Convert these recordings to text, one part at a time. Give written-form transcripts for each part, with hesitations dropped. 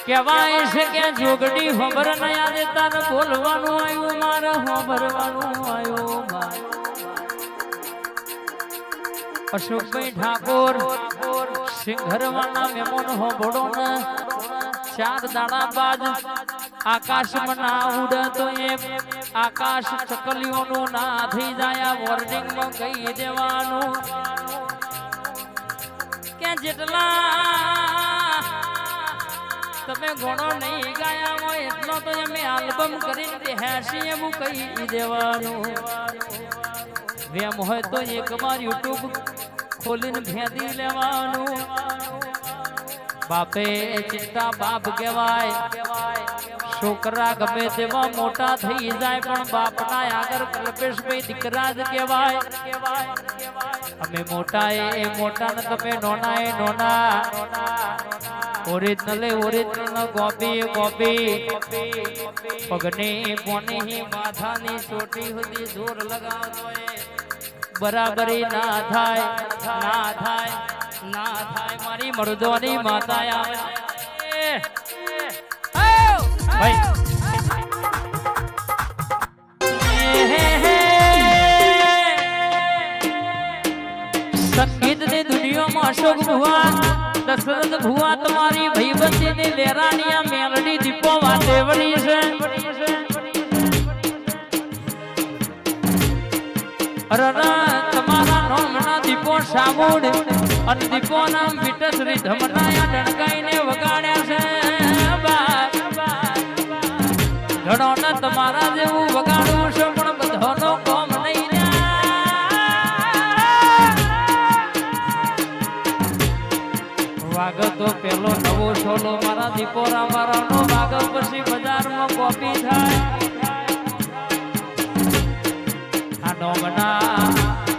કહેવાય છે કે જોગડી ખબર ન યાદ તારે બોલવાનું આવ્યું મારે ખબરવાનું આવ્યું અશોકભાઈ ઠાકોર સિંઘરવાના મેમોન હોબળો ને 4 દાડા બાદ આકાશમાં ના ઉડે તો એ આકાશ ચકલીઓનું ના થઈ જાય વોર્નિંગમાં કહી દેવાનું કે જેટલા તમે ઘણો નહીં ગાયા હોય એટલો તો અમે આલ્બમ કરીને બેહાશી એવું કહી દેવાનું વેમ હોય તો એકવાર YouTube ખોલીને ભેદી લેવાનું બાપે ચિંતા બાપ કહેવાય છોકરા ગમે તેવા મોટા થઈ જાય પણ બાપના આગળ કલ્પેશભાઈ દીકરા જ કહેવાય અમે મોટા એ મોટા ને તમે નોના એ નોના ઓરિજિનલ ગોપી ગોપી પગની પોની માથાની ચોટી સુધી જોર લગાવતો બરાબરી ના થાય ના થાય ના થાય મારી મરદોની માતા આવે ભાઈ સંગીત ની દુનિયામાં અશોક ભુવા દશરથ ભુવા તમારી ભાઈબંધી ની લેરાણીયા મેલડી દીપો વાતે વળી છે તમારા નોમના દીપો સામુડ અને દીપો નામ વિટશ્રી ધમનાયા ડણકાઈને વગાડ્યા છે ઘણો ને તમારા જેવું વગાડવું છે પણ બધાનો કોમ નહીં વાગ તો પેલો નવો છોલો મારા દીપોરા મારાનો વાગ પછી બજારમાં કોપી થાય આ નોમના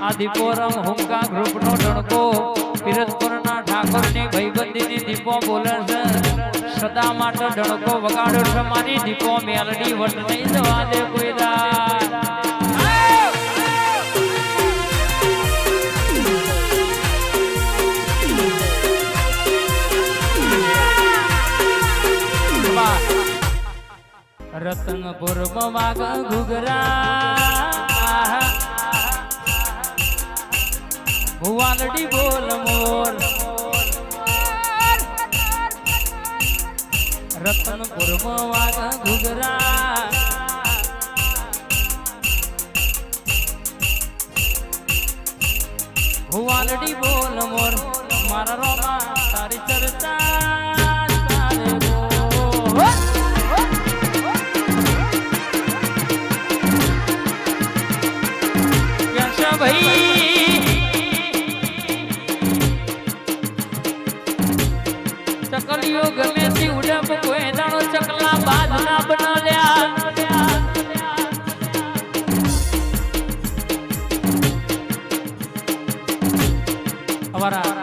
આ દીપોરમ હુંકા ગ્રુપનો ડણકો પિરતપુરના ઠાકોરની ભાઈબંધીની દીપો બોલે છે સદા માટે ડણકો વગાડ્યો છે મારી દીપો મેલડી વટ નહીં જવા દે કોઈ રતનપુર વાગ ઘુઘરા ભુવાલડી બોલ મોર રતનપુર વાગ ઘુઘરા ભુવાલડી બોલ મોર મારા રોમા તારી ચર્ચા ચકલીઓ ગમે થી ઉડે કોઈ દાણો ચકલા બાદ ના બનાવ્યા અમારા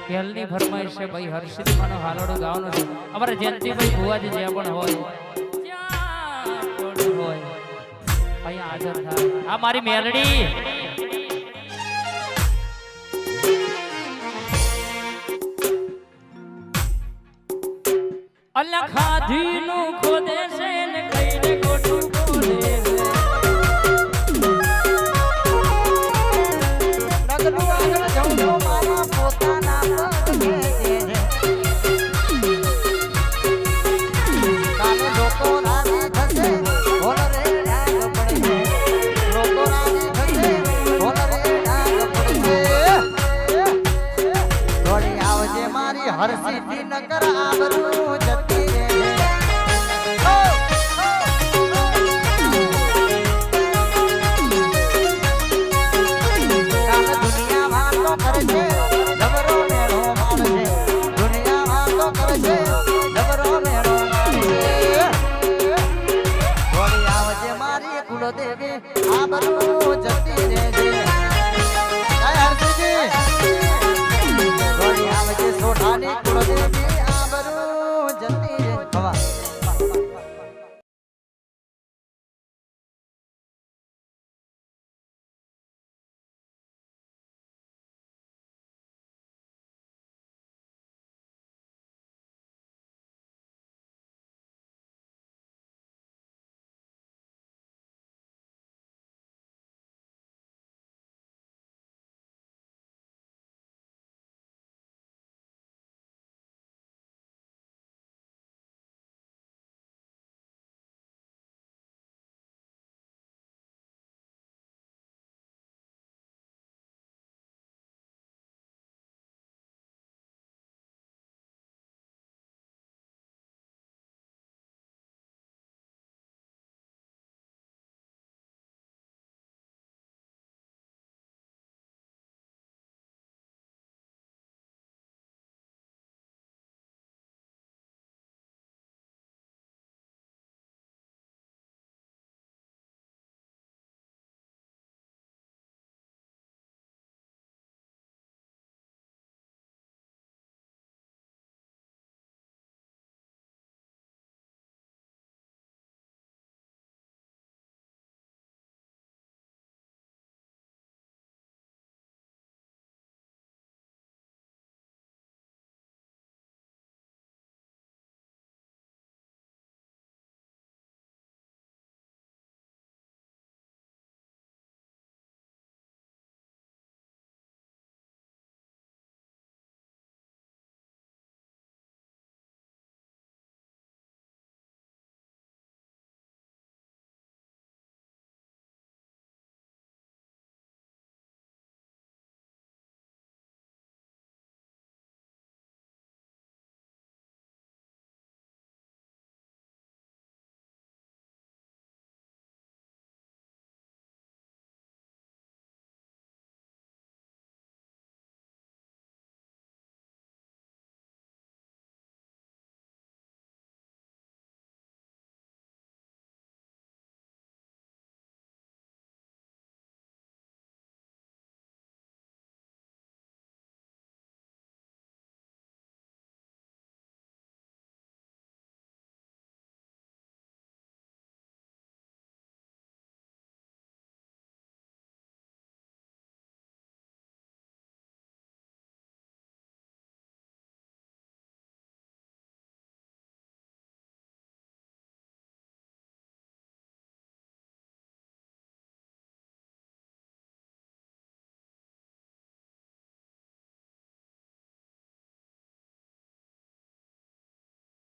કેલની ફરમાઈશ છે ભાઈ હર્ષિત માનો હાલોડો ગાવાનો છે અમારા જયંતિભાઈ ભુવાજી જ્યાં પણ હોય ભાઈ હાજર થાય આ મારી મેલડી અલ્લા ખાધી નું ખોદે છે ને કઈને કોઠું ખોદે છે લગનું આગળ જવું તો મારા પોતાના પગે છે કાને લોકો રાજી થશે બોલ રે ડાગ પડશે લોકો રાજી થશે બોલ રે ડાગ પડશે થોડી આવજે મારી હરસિદ્ધિ નગર આબરૂ દેવી આ બધું